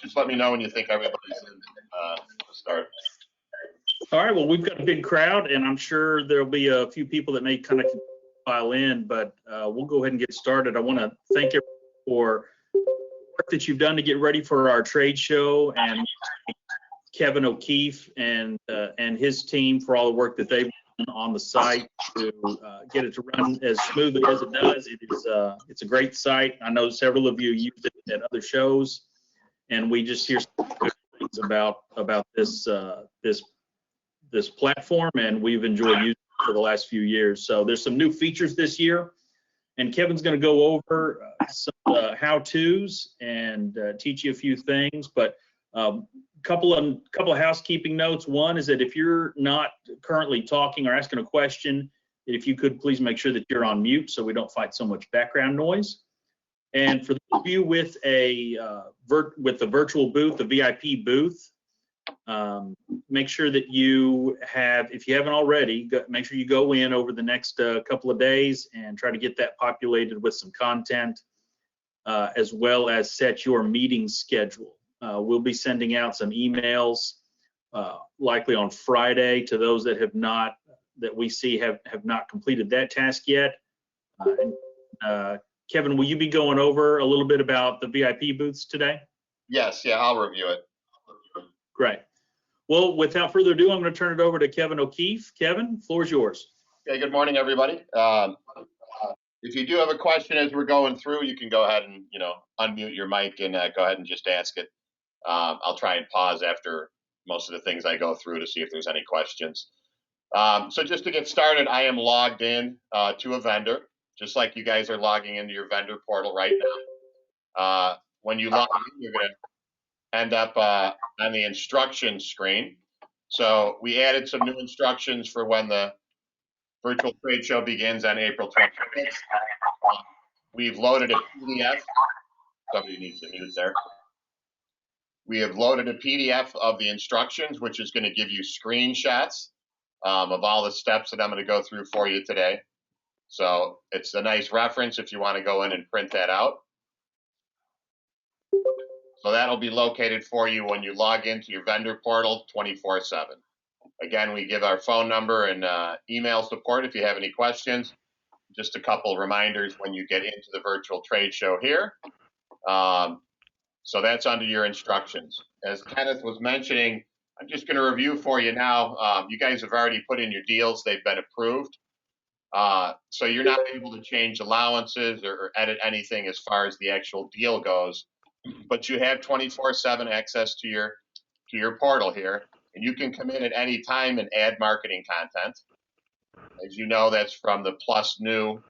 Just let me know when you think everybody's in to start. All right, well, we've got a big crowd, and I'm sure there'll be a few people that may kind of file in, but we'll go ahead and get started. I want to thank you for the work that you've done to get ready for our trade show, and Kevin O'Keefe and his team for all the work that they've done on the site to get it to run as smoothly as it does. It's a great site. I know several of you used it at other shows, and we just hear some good things about this platform, and we've enjoyed using it for the last few years. So there's some new features this year, and Kevin's going to go over some how-tos and teach you a few things. But couple of housekeeping notes. One is that if you're not currently talking or asking a question, if you could please make sure that you're on mute so we don't fight so much background noise. And for those of you with the virtual booth, the VIP booth, make sure that you have, if you haven't already, make sure you go in over the next couple of days and try to get that populated with some content, as well as set your meeting schedule. We'll be sending out some emails likely on Friday to those that have not, that we see have not completed that task yet. Kevin, will you be going over a little bit about the VIP booths today? Yes, yeah, I'll review it. Great. Well, without further ado, I'm going to turn it over to Kevin O'Keefe. Kevin, the floor is yours. Okay, good morning, everybody. If you do have a question as we're going through, you can go ahead and unmute your mic and go ahead and just ask it. I'll try and pause after most of the things I go through to see if there's any questions. So just to get started, I am logged in to a vendor, just like you guys are logging into your vendor portal right now. When you log in, you're going to end up on the instructions screen. So we added some new instructions for when the virtual trade show begins on April 26th. We've loaded a PDF. Somebody needs to mute there. We have loaded a PDF of the instructions, which is going to give you screenshots of all the steps that I'm going to go through for you today. So it's a nice reference if you want to go in and print that out. So that'll be located for you when you log into your vendor portal 24/7. Again, we give our phone number and email support if you have any questions. Just a couple reminders when you get into the virtual trade show here. So that's under your instructions. As Kenneth was mentioning, I'm just going to review for you now. You guys have already put in your deals. They've been approved. So you're not able to change allowances or edit anything as far as the actual deal goes. But you have 24/7 access to your portal here. And you can come in at any time and add marketing content. As you know, that's from the plus new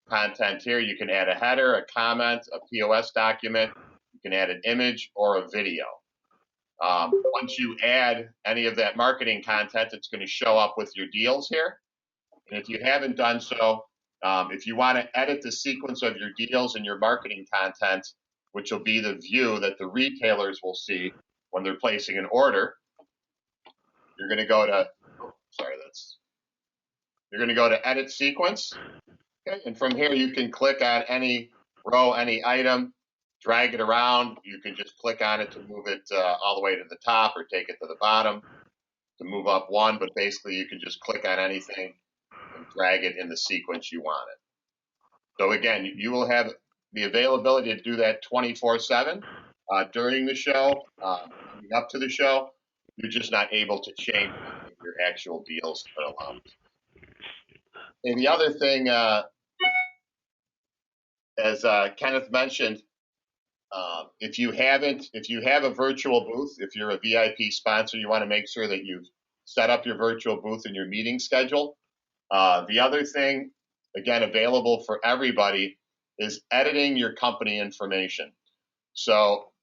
content here. You can add a header, a comment, a POS document. You can add an image or a video. Once you add any of that marketing content, it's going to show up with your deals here. And if you haven't done so, if you want to edit the sequence of your deals and your marketing content, which will be the view that the retailers will see when they're placing an order, you're going to go to, you're going to go to edit sequence. Okay, and from here you can click on any row, any item, drag it around. You can just click on it to move it all the way to the top or take it to the bottom to move up one, but basically you can just click on anything and drag it in the sequence you want it. So again, you will have the availability to do that 24/7 during the show, leading up to the show. You're just not able to change your actual deals or allowance. And the other thing, as Kenneth mentioned, if you have a virtual booth, if you're a VIP sponsor, you want to make sure that you've set up your virtual booth in your meeting schedule. The other thing, again, available for everybody, is editing your company information. So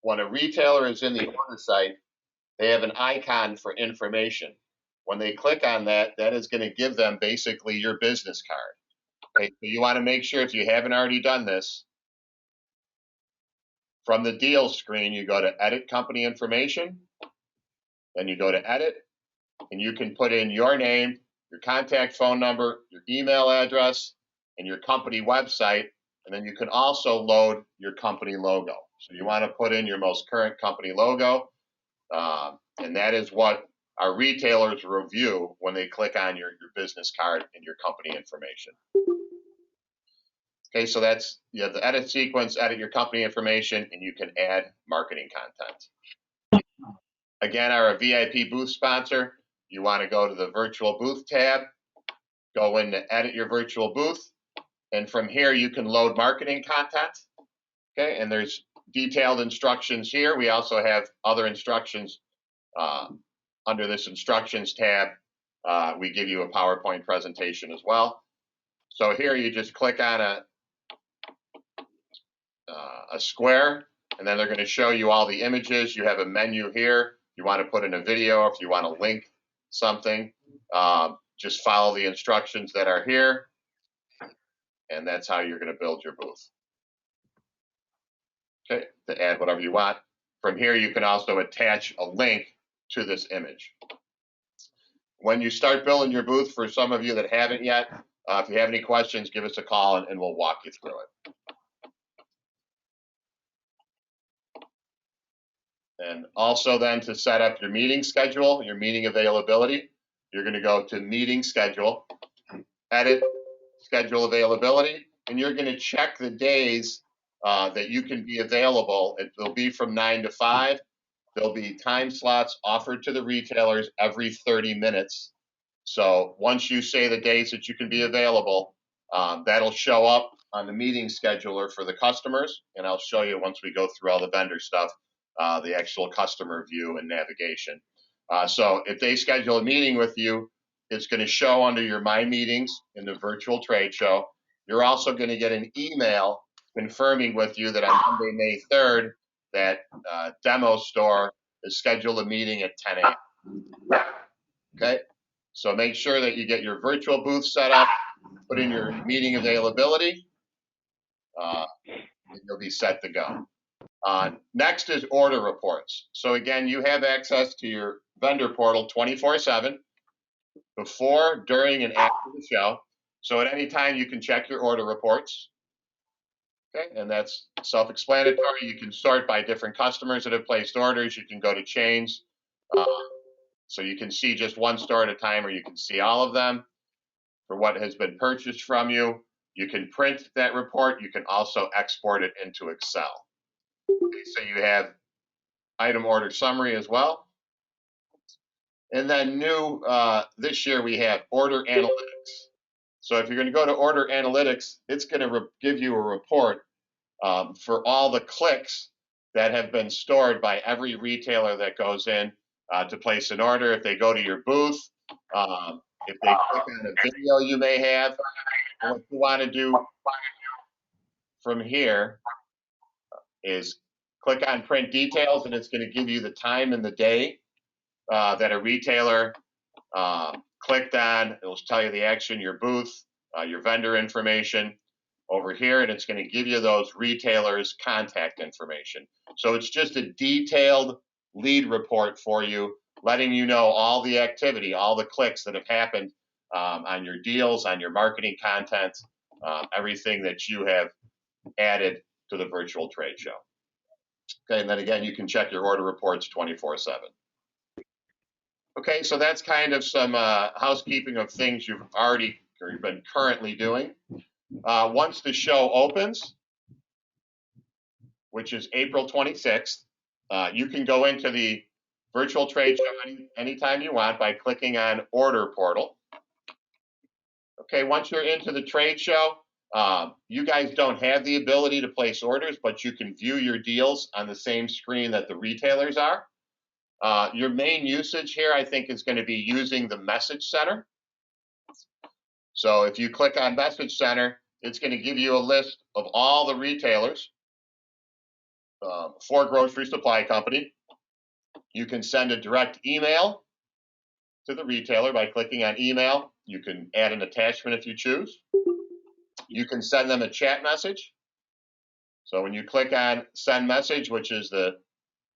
when a retailer is in the order site, they have an icon for information. When they click on that, that is going to give them basically your business card. Okay, so you want to make sure, if you haven't already done this, from the deals screen, you go to edit company information, then you go to edit, and you can put in your name, your contact phone number, your email address, and your company website, and then you can also load your company logo. So you want to put in your most current company logo, and that is what our retailers review when they click on your business card and your company information. Okay, so that's, you have the edit sequence, edit your company information, and you can add marketing content. Again, our VIP booth sponsor, you want to go to the virtual booth tab, go in to edit your virtual booth, and from here you can load marketing content. Okay, and there's detailed instructions here. We also have other instructions under this instructions tab. We give you a PowerPoint presentation as well. So here you just click on a square, and then they're going to show you all the images. You have a menu here. You want to put in a video, if you want to link something, just follow the instructions that are here, and that's how you're going to build your booth. Okay, to add whatever you want. From here, you can also attach a link to this image. When you start building your booth, for some of you that haven't yet, if you have any questions, give us a call and we'll walk you through it. And also then, to set up your meeting schedule, your meeting availability, you're going to go to meeting schedule, edit schedule availability, and you're going to check the days that you can be available. It'll be from 9 to 5. There'll be time slots offered to the retailers every 30 minutes. So once you say the days that you can be available, that'll show up on the meeting scheduler for the customers. And I'll show you, once we go through all the vendor stuff, the actual customer view and navigation. So if they schedule a meeting with you, it's going to show under your My Meetings in the virtual trade show. You're also going to get an email confirming with you that on Monday, May 3rd, that demo store is scheduled a meeting at 10 a.m. Okay, so make sure that you get your virtual booth set up, put in your meeting availability, and you'll be set to go. Next is order reports. So again, you have access to your vendor portal 24/7, before, during, and after the show. So at any time you can check your order reports. Okay, and that's self-explanatory. You can sort by different customers that have placed orders. You can go to chains. So you can see just one store at a time, or you can see all of them for what has been purchased from you. You can print that report. You can also export it into Excel. Okay, so you have item order summary as well. And then new this year, we have order analytics. So if you're going to go to order analytics, it's going to give you a report for all the clicks that have been stored by every retailer that goes in to place an order. If they go to your booth, if they click on a video you may have, and what you want to do from here is click on print details, and it's going to give you the time and the day that a retailer clicked on. It'll tell you the action, your booth, your vendor information over here, and it's going to give you those retailers' contact information. So it's just a detailed lead report for you, letting you know all the activity, all the clicks that have happened on your deals, on your marketing content, everything that you have added to the virtual trade show. Okay, and then again, you can check your order reports 24/7. Okay, so that's kind of some housekeeping of things you've already or you've been currently doing. Once the show opens, which is April 26th, you can go into the virtual trade show anytime you want by clicking on Order Portal. Okay, once you're into the trade show, you guys don't have the ability to place orders, but you can view your deals on the same screen that the retailers are. Your main usage here, I think, is going to be using the Message Center. So if you click on Message Center, it's going to give you a list of all the retailers for Grocery Supply Company. You can send a direct email to the retailer by clicking on email. You can add an attachment if you choose. You can send them a chat message. So when you click on Send Message, which is the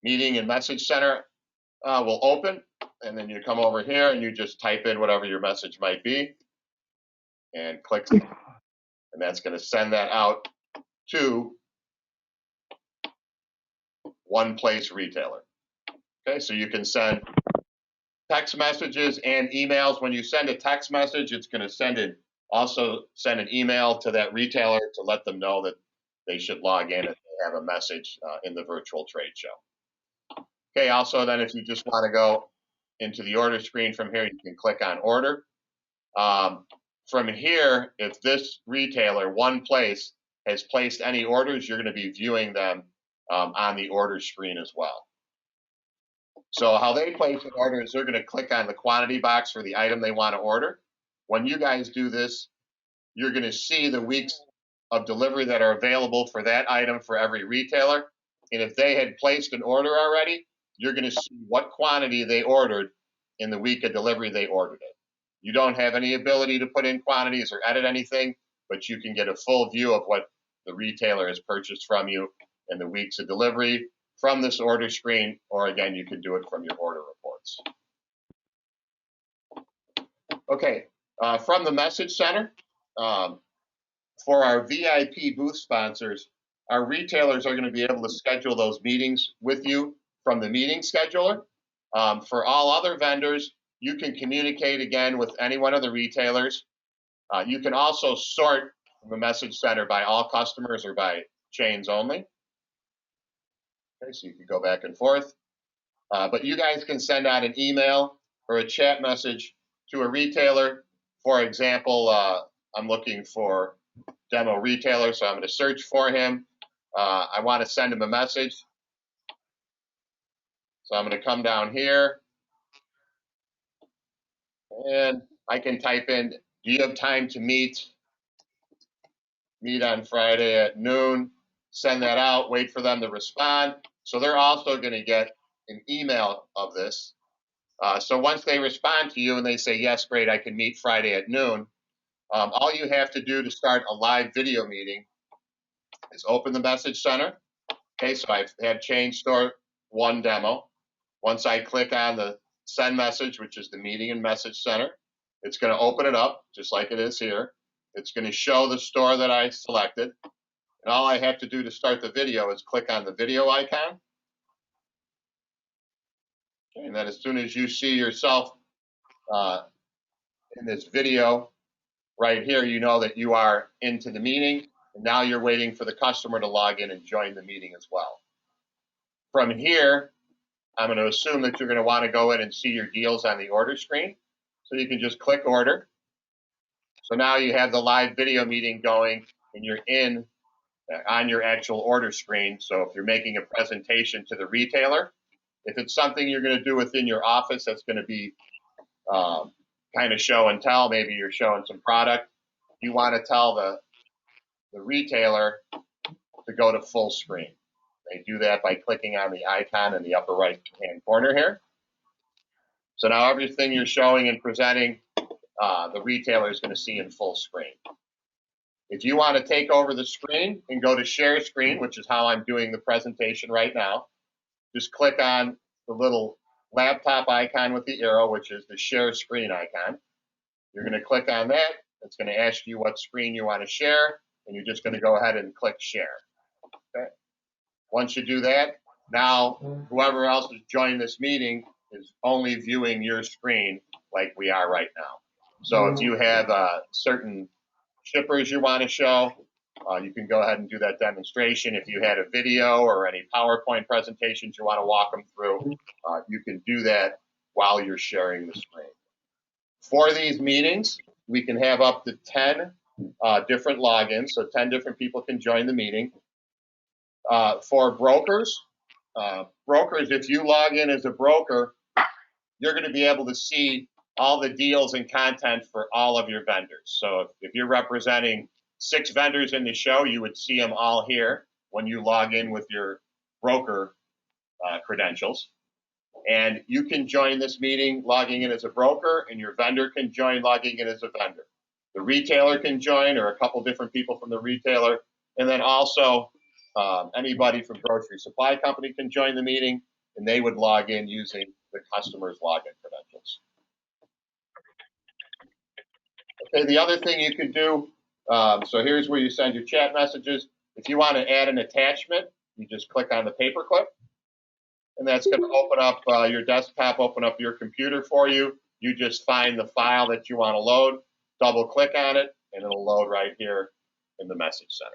Meeting and Message Center, will open, and then you come over here and you just type in whatever your message might be and click, and that's going to send that out to one place retailer. Okay, so you can send text messages and emails. When you send a text message, it's going to also send an email to that retailer to let them know that they should log in if they have a message in the virtual trade show. Okay, also then if you just want to go into the order screen from here, you can click on Order. From here, if this retailer, one place, has placed any orders, you're going to be viewing them on the order screen as well. So how they place an order is they're going to click on the quantity box for the item they want to order. When you guys do this, you're going to see the weeks of delivery that are available for that item for every retailer. And if they had placed an order already, you're going to see what quantity they ordered in the week of delivery they ordered it. You don't have any ability to put in quantities or edit anything, but you can get a full view of what the retailer has purchased from you in the weeks of delivery from this order screen, or again, you can do it from your order reports. Okay, from the Message Center, for our VIP booth sponsors, our retailers are going to be able to schedule those meetings with you from the meeting scheduler. For all other vendors, you can communicate again with any one of the retailers. You can also sort from the Message Center by all customers or by chains only. Okay, so you can go back and forth. But you guys can send out an email or a chat message to a retailer. For example, I'm looking for demo retailer, so I'm going to search for him. I want to send him a message. So I'm going to come down here and I can type in, do you have time to meet on Friday at noon? Send that out, wait for them to respond. So they're also going to get an email of this. So once they respond to you and they say, yes, great, I can meet Friday at noon, all you have to do to start a live video meeting is open the Message Center. Okay, so I've had Chain Store 1 demo. Once I click on the Send Message, which is the Meeting and Message Center, it's going to open it up just like it is here. It's going to show the store that I selected. And all I have to do to start the video is click on the video icon. Okay, and then as soon as you see yourself in this video right here, you know that you are into the meeting. And now you're waiting for the customer to log in and join the meeting as well. From here, I'm going to assume that you're going to want to go in and see your deals on the order screen. So you can just click Order. So now you have the live video meeting going and you're in on your actual order screen. So if you're making a presentation to the retailer, if it's something you're going to do within your office that's going to be kind of show and tell, maybe you're showing some product, you want to tell the retailer to go to full screen. They do that by clicking on the icon in the upper right hand corner here. So now everything you're showing and presenting, the retailer is going to see in full screen. If you want to take over the screen and go to share screen, which is how I'm doing the presentation right now, just click on the little laptop icon with the arrow, which is the share screen icon. You're going to click on that. It's going to ask you what screen you want to share, and you're just going to go ahead and click share. Okay. Once you do that, now whoever else has joined this meeting is only viewing your screen like we are right now. So if you have certain shippers you want to show, you can go ahead and do that demonstration. If you had a video or any PowerPoint presentations you want to walk them through, you can do that while you're sharing the screen. For these meetings, we can have up to 10 different logins, so 10 different people can join the meeting. For brokers, if you log in as a broker, you're going to be able to see all the deals and content for all of your vendors. So if you're representing 6 vendors in the show, you would see them all here when you log in with your broker credentials. And you can join this meeting logging in as a broker, and your vendor can join logging in as a vendor. The retailer can join, or a couple different people from the retailer, and then also anybody from grocery supply company can join the meeting, and they would log in using the customer's login credentials. Okay, the other thing you could do, so here's where you send your chat messages. If you want to add an attachment, you just click on the paperclip, and that's going to open up your desktop, open up your computer for you. You just find the file that you want to load, double click on it, and it'll load right here in the message center.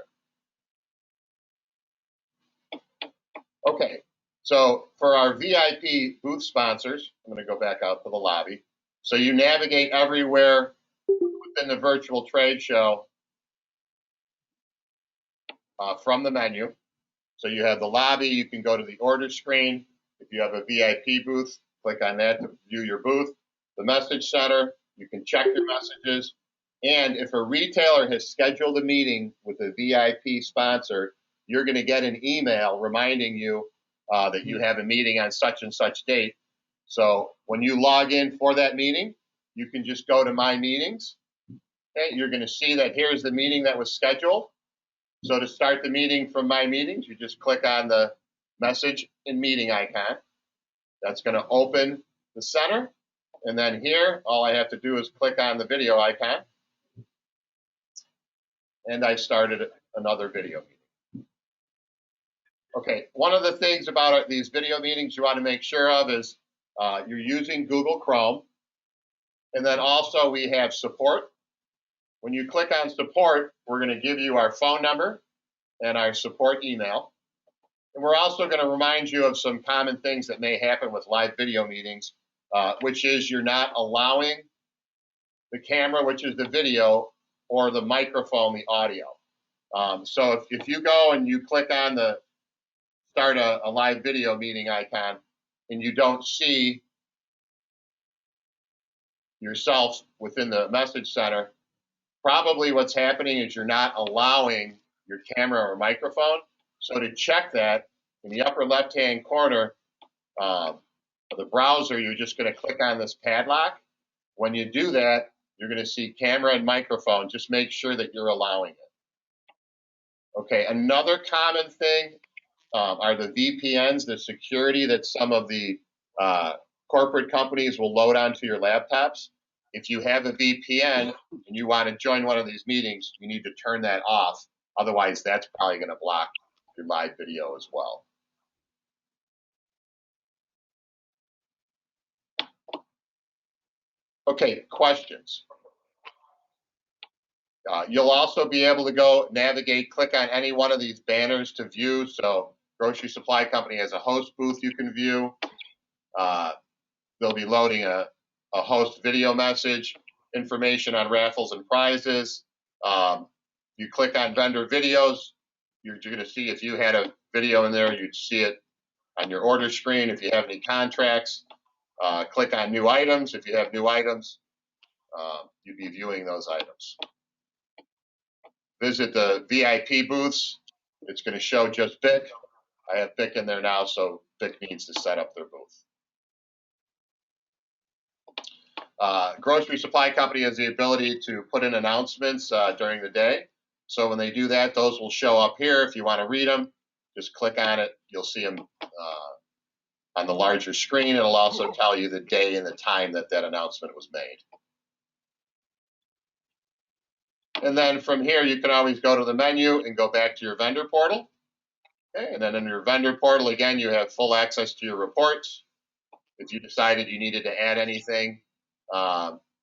Okay, so for our VIP booth sponsors, I'm going to go back out to the lobby. So you navigate everywhere within the virtual trade show from the menu. So you have the lobby, you can go to the order screen. If you have a VIP booth, click on that to view your booth. The message center, you can check your messages. And if a retailer has scheduled a meeting with a VIP sponsor, you're going to get an email reminding you that you have a meeting on such and such date. So when you log in for that meeting, you can just go to My Meetings. Okay, you're going to see that here's the meeting that was scheduled. So to start the meeting from My Meetings, you just click on the message and meeting icon. That's going to open the center. And then here, all I have to do is click on the video icon. And I started another video meeting. Okay, one of the things about these video meetings you want to make sure of is you're using Google Chrome. And then also we have support. When you click on support, we're going to give you our phone number and our support email. And we're also going to remind you of some common things that may happen with live video meetings, which is you're not allowing the camera, which is the video, or the microphone, the audio. So if you go and you click on the start a live video meeting icon and you don't see yourself within the message center, probably what's happening is you're not allowing your camera or microphone. So to check that, in the upper left-hand corner of the browser, you're just going to click on this padlock. When you do that, you're going to see camera and microphone. Just make sure that you're allowing it. Okay, another common thing are the VPNs, the security that some of the corporate companies will load onto your laptops. If you have a VPN and you want to join one of these meetings, you need to turn that off. Otherwise, that's probably going to block your live video as well. Okay, questions. You'll also be able to go navigate, click on any one of these banners to view. So Grocery Supply Company has a host booth you can view. They'll be loading a host video message, information on raffles and prizes. You click on vendor videos, you're going to see if you had a video in there, you'd see it on your order screen. If you have any contracts, click on new items. If you have new items, you'd be viewing those items. Visit the VIP booths. It's going to show just BIC. I have BIC in there now, so BIC needs to set up their booth. Grocery Supply Company has the ability to put in announcements during the day. So when they do that, those will show up here. If you want to read them, just click on it. You'll see them on the larger screen. It'll also tell you the day and the time that that announcement was made. And then from here, you can always go to the menu and go back to your vendor portal. Okay, and then in your vendor portal, again, you have full access to your reports. If you decided you needed to add anything,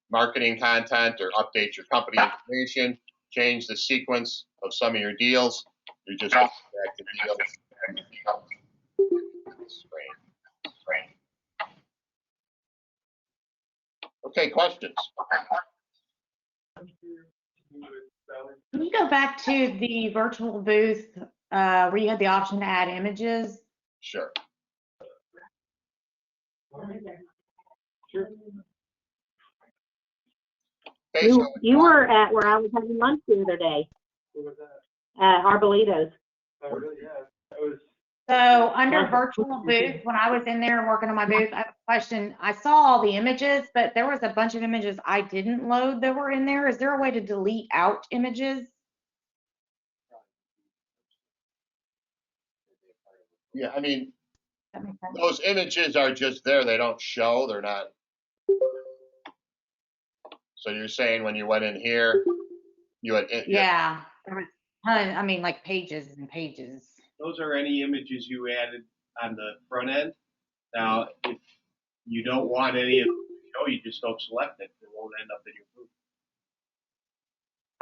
marketing content, or update your company information, change the sequence of some of your deals, you just go back to deals. Okay, questions? Can you go back to the virtual booth where you had the option to add images? Sure. Okay, so You were at where I was having lunch the other day. What was that? At Arbolitos. Oh, really? Yeah. That was. So under virtual booth, when I was in there working on my booth, I have a question. I saw all the images, but there was a bunch of images I didn't load that were in there. Is there a way to delete out images? yeah, I mean, That makes sense. those images are just there. They don't show. They're not. So you're saying when you went in here, you had. Yeah, there was I mean, like pages and pages. Those are any images you added on the front end. Now, if you don't want any of them to show, you just don't select it. It won't end up in your booth.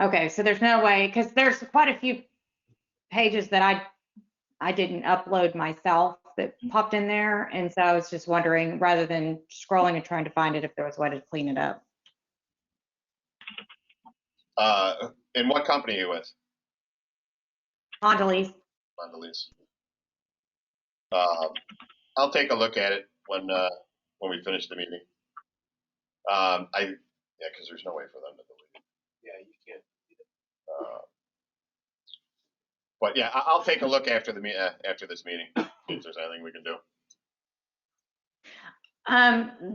Okay, so there's no way, because there's quite a few pages that I didn't upload myself that popped in there, and so I was just wondering, rather than scrolling and trying to find it, if there was a way to clean it up. And what company are you with? Mondelez. Mondelez. I'll take a look at it when we finish the meeting. Yeah, because there's no way for them to delete it. Yeah, you can't. But yeah, I'll take a look after after this meeting, see if there's anything we can do.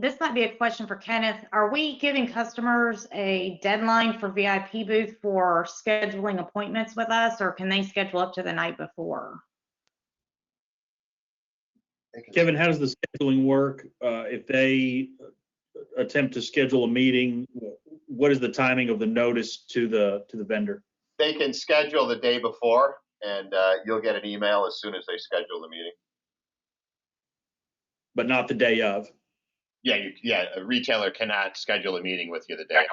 This might be a question for Kenneth. Are we giving customers a deadline for VIP booth for scheduling appointments with us, or can they schedule up to the night before? Kevin, how does the scheduling work? If they attempt to schedule a meeting, what is the timing of the notice to the vendor? They can schedule the day before, and you'll get an email as soon as they schedule the meeting. But not the day of? Yeah, a retailer cannot schedule a meeting with you the day.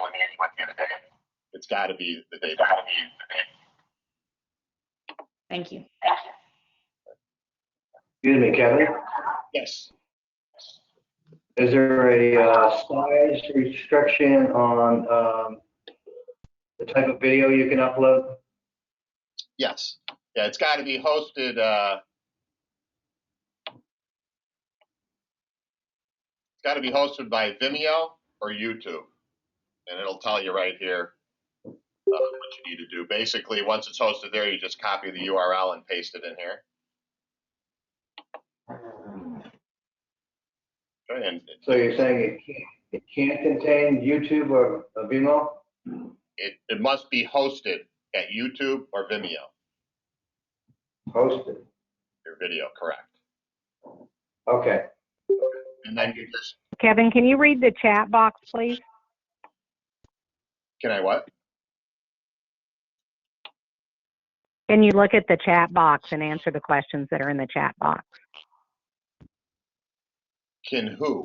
It's got to be the day before. Thank you. Excuse me, Kevin. Yes. Is there a size restriction on the type of video you can upload? Yes. Yeah, it's got to be hosted. It's got to be hosted by Vimeo or YouTube, and it'll tell you right here what you need to do. Basically, once it's hosted there, you just copy the URL and paste it in here. Okay, and So you're saying it can't contain YouTube or Vimeo? it must be hosted at YouTube or Vimeo. Hosted. Your video, correct. Okay. And then you just, Kevin, can you read the chat box, please? can I what? Can you look at the chat box and answer the questions that are in the chat box? Can who?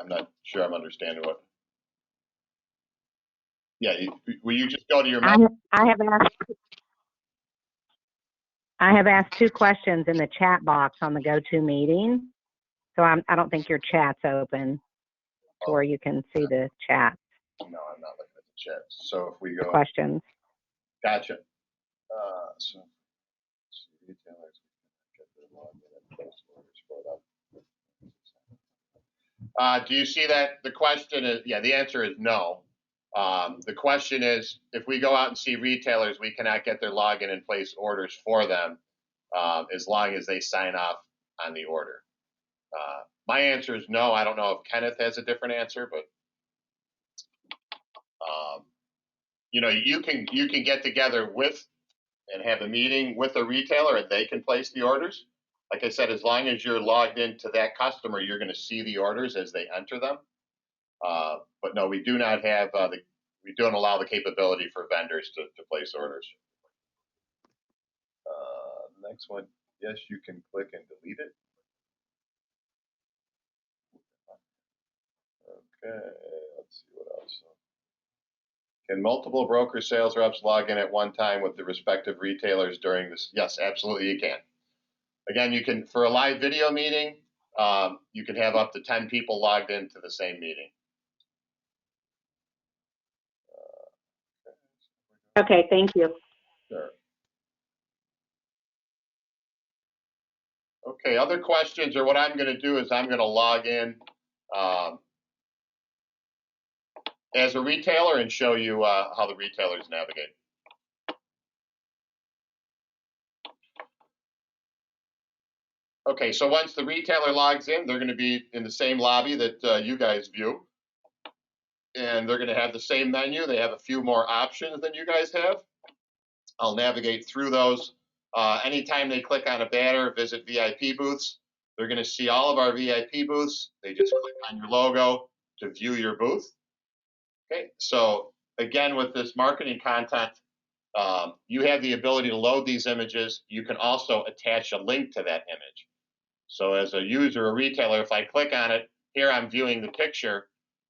I'm not sure I'm understanding what. Yeah, will you just go to your message? I have asked 2 questions in the chat box on the GoTo meeting. So I don't think your chat's open to where you can see the chat No, I'm not looking at the chat. So if we go, questions. gotcha. So retailers get their login and post orders for them. Do you see that? The question is, yeah, the answer is no. The question is, if we go out and see retailers, we cannot get their login and place orders for them as long as they sign off on the order. My answer is no. I don't know if Kenneth has a different answer, but you know, you can get together with and have a meeting with a retailer and they can place the orders. Like I said, as long as you're logged into that customer, you're going to see the orders as they enter them. But no, we do not have we don't allow the capability for vendors to place orders. Next one. Yes, you can click and delete it. Okay, let's see what else. Can multiple broker sales reps log in at one time with the respective retailers during this? Yes, absolutely you can. Again, you can, for a live video meeting, you can have up to 10 people logged into the same meeting. Okay, thank you. Sure. Okay, other questions, or what I'm going to do is I'm going to log in as a retailer and show you how the retailers navigate. Okay, so once the retailer logs in, they're going to be in the same lobby that you guys view. And they're going to have the same menu. They have a few more options than you guys have. I'll navigate through those. Anytime they click on a banner, visit VIP booths, they're going to see all of our VIP booths. They just click on your logo to view your booth. Okay, so again, with this marketing content, you have the ability to load these images. You can also attach a link to that image. So as a user or retailer, if I click on it, here I'm viewing the picture,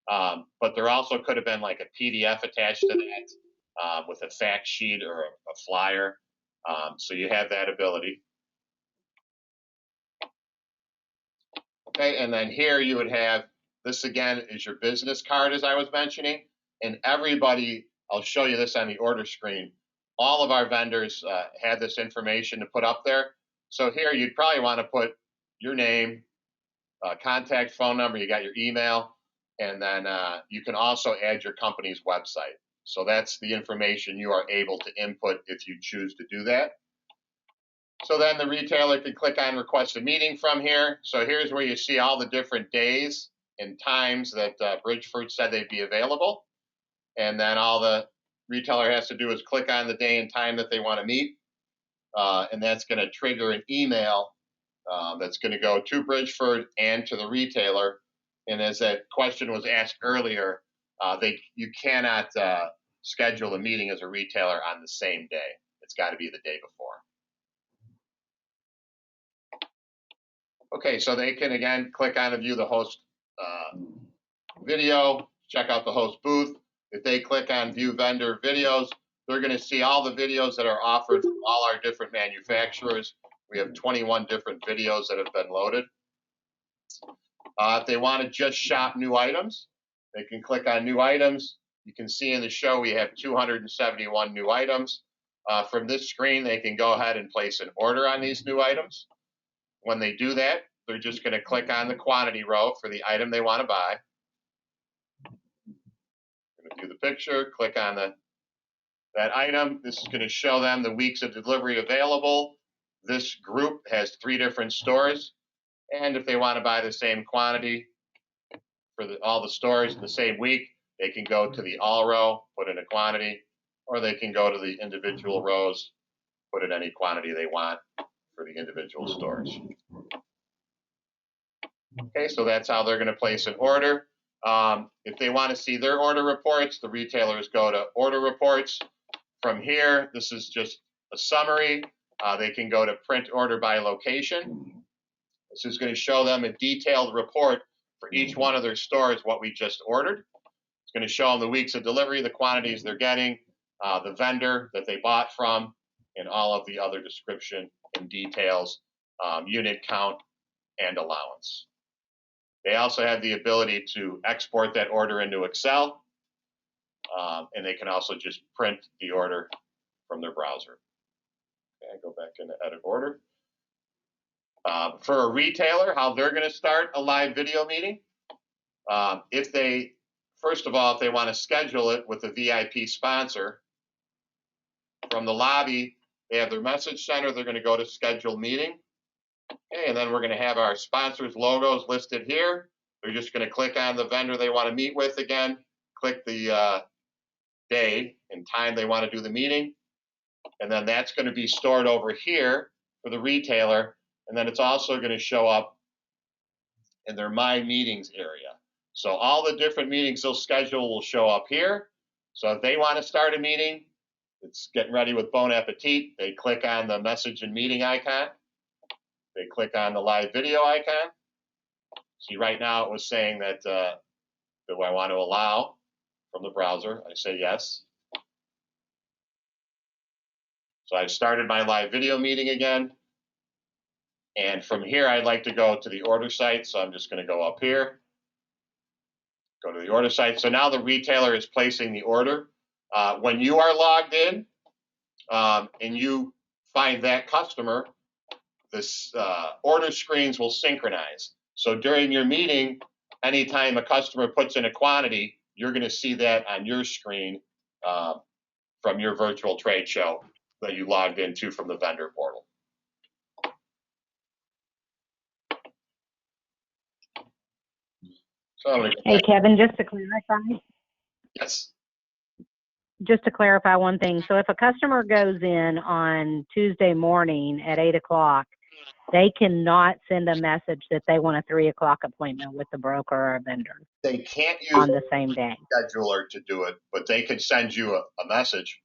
but there also could have been like a PDF attached to that with a fact sheet or a flyer. So you have that ability. Okay, and then here you would have, this again is your business card as I was mentioning, and everybody, I'll show you this on the order screen, all of our vendors had this information to put up there. So here you'd probably want to put your name, contact phone number, you got your email, and then you can also add your company's website. So that's the information you are able to input if you choose to do that. So then the retailer can click on request a meeting from here. So here's where you see all the different days and times that Bridgeford said they'd be available. And then all the retailer has to do is click on the day and time that they want to meet. And that's going to trigger an email that's going to go to Bridgeford and to the retailer. And as that question was asked earlier, you cannot schedule a meeting as a retailer on the same day. It's got to be the day before. Okay, so they can again click on and view the host video, check out the host booth. If they click on view vendor videos, they're going to see all the videos that are offered from all our different manufacturers. We have 21 different videos that have been loaded. If they want to just shop new items, they can click on new items. You can see in the show we have 271 new items. From this screen, they can go ahead and place an order on these new items. When they do that, they're just going to click on the quantity row for the item they want to buy. Going to view the picture, click on that item. This is going to show them the weeks of delivery available. This group has 3 different stores. And if they want to buy the same quantity for all the stores in the same week, they can go to the all row, put in a quantity, or they can go to the individual rows, put in any quantity they want for the individual stores. Okay, so that's how they're going to place an order. If they want to see their order reports, the retailers go to order reports. From here, this is just a summary. They can go to print order by location. This is going to show them a detailed report for each one of their stores, what we just ordered. It's going to show them the weeks of delivery, the quantities they're getting, the vendor that they bought from, and all of the other description and details, unit count, and allowance. They also have the ability to export that order into Excel, and they can also just print the order from their browser. Okay, go back into edit order. For a retailer, how they're going to start a live video meeting, first of all, if they want to schedule it with a VIP sponsor, from the lobby, they have their message center, they're going to go to schedule meeting. Okay, and then we're going to have our sponsors' logos listed here. They're just going to click on the vendor they want to meet with again, click the day and time they want to do the meeting, and then that's going to be stored over here for the retailer, and then it's also going to show up in their My Meetings area. So all the different meetings they'll schedule will show up here. So if they want to start a meeting, it's getting ready with Bon Appetit, they click on the message and meeting icon. They click on the live video icon. See, right now it was saying that, do I want to allow from the browser? I say yes. So I've started my live video meeting again. And from here, I'd like to go to the order site. So I'm just going to go up here, go to the order site. So now the retailer is placing the order. When you are logged in and you find that customer, this order screens will synchronize. So during your meeting, anytime a customer puts in a quantity, you're going to see that on your screen from your virtual trade show that you logged into from the vendor portal. So Hey, Kevin, just to clarify, yes. one thing. So if a customer goes in on Tuesday morning at 8 o'clock, they cannot send a message that they want a 3 o'clock appointment with the broker or a vendor They can't use on the same day. scheduler to do it, but they can send you a message.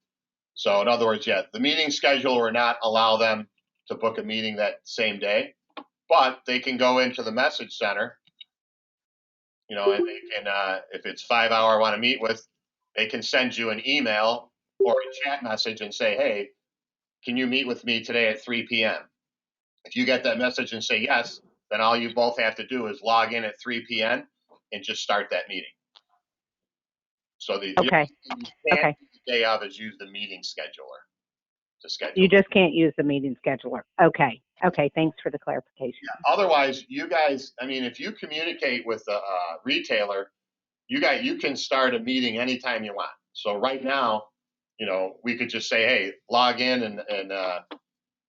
So in other words, yeah, the meeting scheduler will not allow them to book a meeting that same day, but they can go into the message center, you know, and they can, if it's 5 hour I want to meet with, they can send you an email or a chat message and say, hey, can you meet with me today at 3 p.m.? If you get that message and say yes, then all you both have to do is log in at 3 p.m. and just start that meeting. So the Okay. only thing you can't Okay. do the day of is use the meeting scheduler to schedule. You just can't use the meeting scheduler. Okay. Okay. Thanks for the clarification. Yeah. Otherwise, you guys, I mean, if you communicate with a retailer, you can start a meeting anytime you want. So right now, you know, we could just say, hey, log in and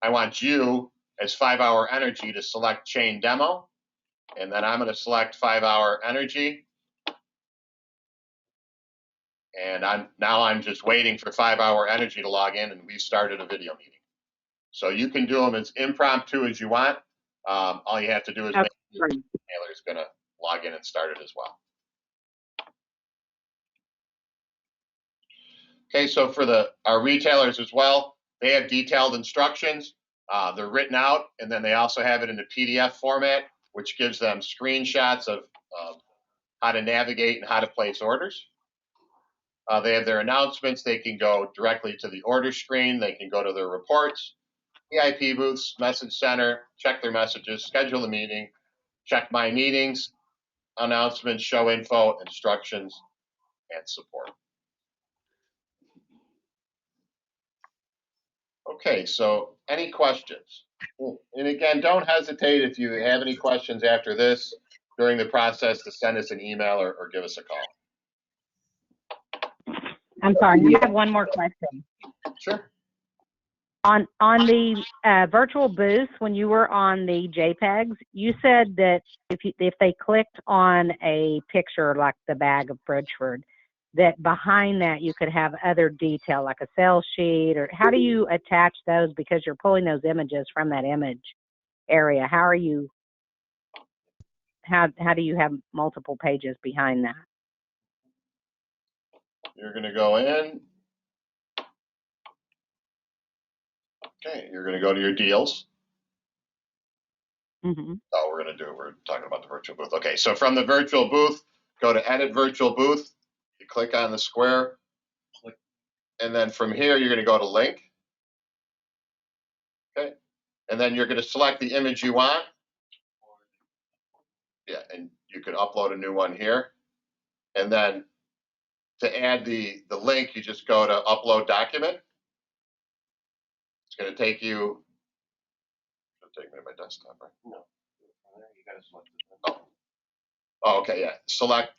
I want you as 5 hour energy to select chain demo. And then I'm going to select 5 hour energy. And I'm just waiting for 5 hour energy to log in, and we started a video meeting. So you can do them as impromptu as you want. All you have to do is make sure the retailer is going to log in and start it as well. Okay, so for our retailers as well, they have detailed instructions. They're written out, and then they also have it in a PDF format, which gives them screenshots of how to navigate and how to place orders. They have their announcements. They can go directly to the order screen. They can go to their reports, V.I.P booths, message center, check their messages, schedule a meeting, check my meetings, announcements, show info, instructions, and support. Okay, so any questions? And again, don't hesitate if you have any questions after this during the process to send us an email or give us a call. I'm sorry. I have one more question. Sure. On the virtual booth, when you were on the JPEGs, you said that if they clicked on a picture like the bag of Bridgeford, that behind that you could have other detail like a sales sheet, or how do you attach those, because you're pulling those images from that image area? How do you have multiple pages behind that? You're going to go in. Okay, you're going to go to your deals. Mm-hmm. Oh, we're talking about the virtual booth. Okay, so from the virtual booth, go to edit virtual booth. You click on the square. And then from here, you're going to go to link. Okay. And then you're going to select the image you want. Yeah, and you can upload a new one here. And then to add the link, you just go to upload document. It's going to take you, take me to my desktop, right? No. You gotta select it. Oh, okay, yeah. Select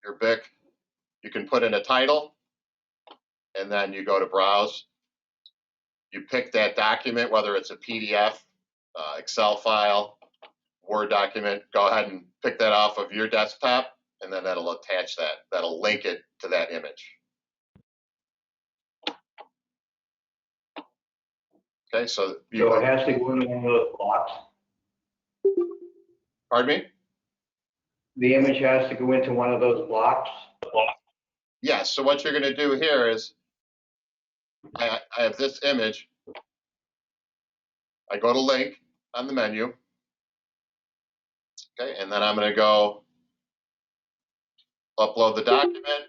your BIC. You can put in a title, and then you go to browse. You pick that document, whether it's a PDF, Excel file, Word document. Go ahead and pick that off of your desktop, and then that'll attach that. That'll link it to that image. Okay, so So it has to go into one of those blocks? Pardon me? The image has to go into one of those blocks? Yes, so what you're going to do here is, I have this image. I go to link. on the menu. Okay, and then I'm going to go upload the document.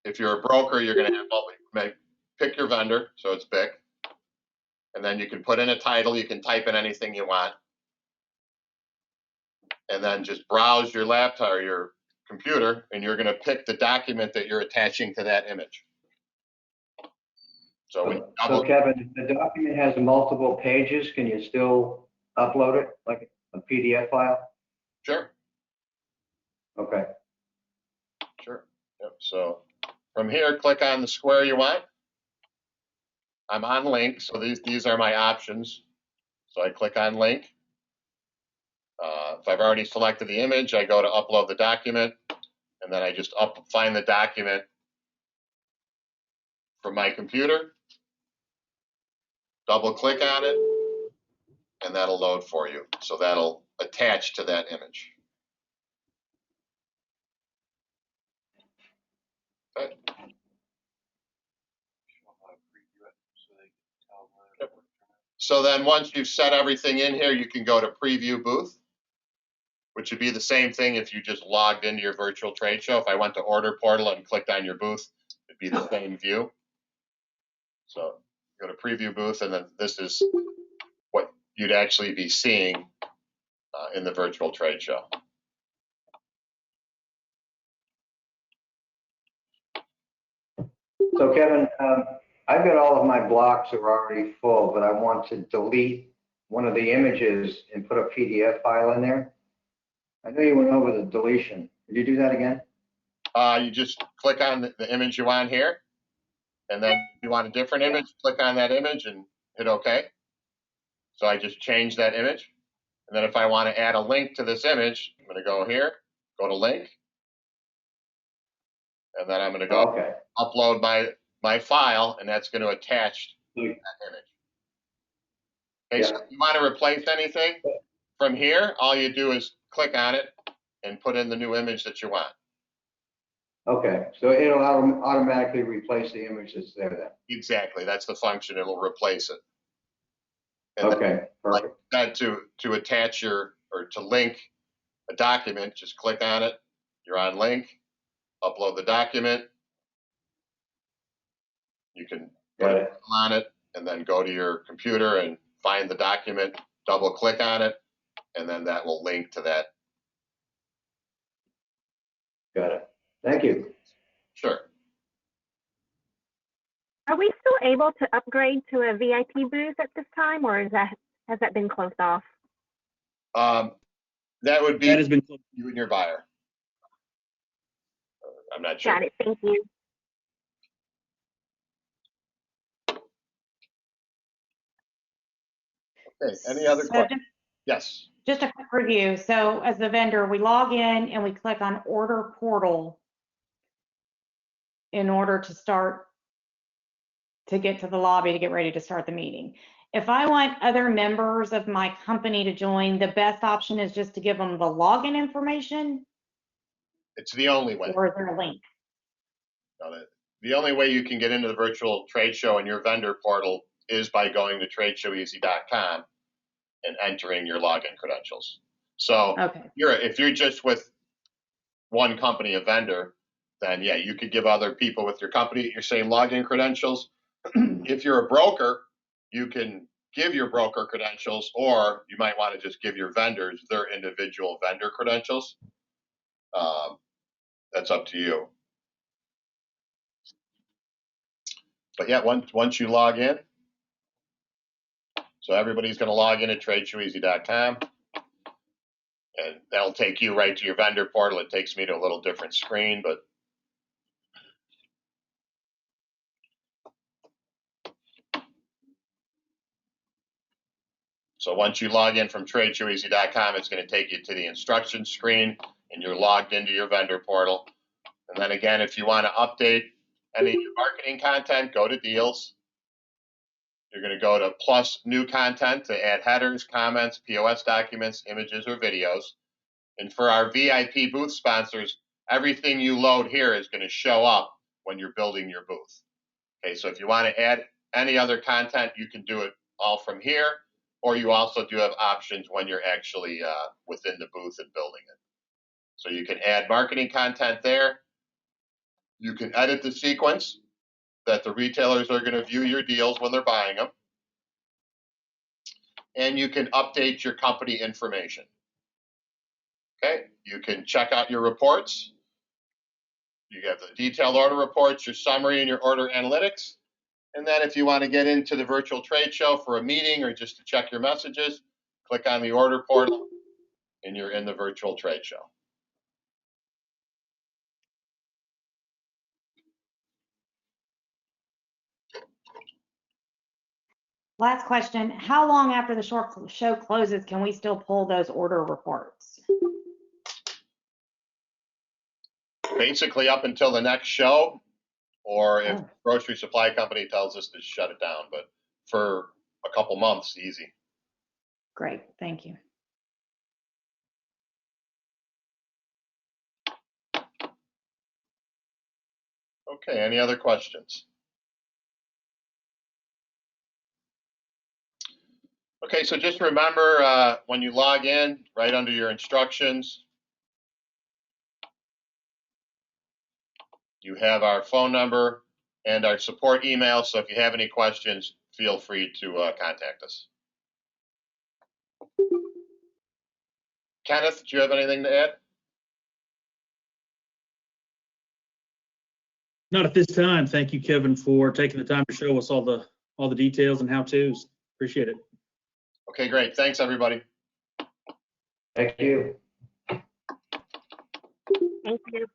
If you're a broker, you're going to have pick your vendor, so it's BIC. And then you can put in a title. You can type in anything you want. And then just browse your laptop or your computer, and you're going to pick the document that you're attaching to that image. So, Kevin, if the document has multiple pages, can you still upload it like a PDF file? Sure. Okay. Sure. Yep. So from here, click on the square you want. I'm on link, so these are my options. So I click on link. If I've already selected the image, I go to upload the document, and then I just find the document from my computer, double click on it, and that'll load for you. So that'll attach to that image. Okay. So then once you've set everything in here, you can go to preview booth, which would be the same thing if you just logged into your virtual trade show. If I went to order portal and clicked on your booth, it'd be the same view. So go to preview booth, and then this is what you'd actually be seeing in the virtual trade show. So Kevin, I've got all of my blocks are already full, but I want to delete one of the images and put a PDF file in there. I know you went over the deletion. Could you do that again? You just click on the image you want here, and then if you want a different image, click on that image and hit OK. So I just changed that image. And then if I want to add a link to this image, I'm going to go here, go to link, and then I'm going to go upload my file, and that's going to attach that image. Okay, so if you want to replace anything from here, all you do is click on it and put in the new image that you want. Okay, so it'll automatically replace the image that's there then. Exactly, that's the function. It'll replace it. And okay, perfect. Like that, to attach or to link a document, just click on it. You're on link. Upload the document. You can put it on it, and then go to your computer and find the document. Double click on it, and then that will link to that. Got it. Thank you. Sure. Are we still able to upgrade to a VIP booth at this time, or has that been closed off? That would be you and your buyer. I'm not sure. Got it. Thank you. Okay. Any other questions? Yes. Just a quick review. So as the vendor, we log in and we click on order portal in order to get to the lobby to get ready to start the meeting. If I want other members of my company to join, the best option is just to give them the login information? It's the only way. Or is there a link? The only way you can get into the virtual trade show in your vendor portal is by going to tradeshoweasy.com and entering your login credentials. So if you're just with one company, a vendor, then yeah, you could give other people with your company your same login credentials. If you're a broker, you can give your broker credentials, or you might want to just give your vendors their individual vendor credentials. That's up to you. But yeah, once you log in, so everybody's going to log in at tradeshoweasy.com, and that'll take you right to your vendor portal. It takes me to a little different screen, but so once you log in from tradeshoweasy.com, it's going to take you to the instructions screen, and you're logged into your vendor portal. And then again, if you want to update any of your marketing content, go to deals. You're going to go to plus new content to add headers, comments, POS documents, images, or videos. And for our VIP booth sponsors, everything you load here is going to show up when you're building your booth. Okay, so if you want to add any other content, you can do it all from here. or you also do have options when you're actually within the booth and building it. So you can add marketing content there. You can edit the sequence that the retailers are going to view your deals when they're buying them. And you can update your company information. Okay, you can check out your reports. You have the detailed order reports, your summary, and your order analytics. And then if you want to get into the virtual trade show for a meeting or just to check your messages, click on the order portal and you're in the virtual trade show. Last question, how long after the show closes can we still pull those order reports? Basically up until the next show, or if grocery supply company tells us to shut it down, but for a couple months, easy. Great, thank you. Okay, any other questions? Okay, so just remember when you log in, right under your instructions, you have our phone number and our support email. So if you have any questions, feel free to contact us. Kenneth, do you have anything to add? Not at this time. Thank you, Kevin, for taking the time to show us all the details and how-tos. Appreciate it. Okay, great. Thanks, everybody. Thank you. Thank you.